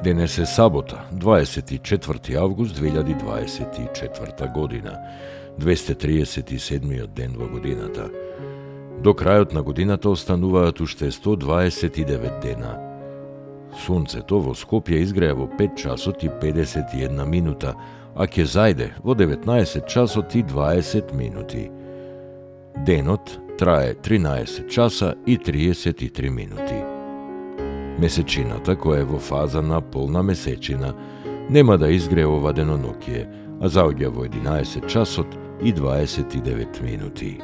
Денес е сабота, 24. август 2024 година, 237 ден во годината. До крајот на годината остануваат уште 129 дена. Сонцето во Скопје изгреа во 5 часот и 51 минута, а ќе зајде во 19 часот и 20 минути. Денот трае 13 часа и 33 минути. Месечината, која е во фаза на полна месечина, нема да изгрее ова деноноќие, а заоѓа во 11 часот и 29 минути.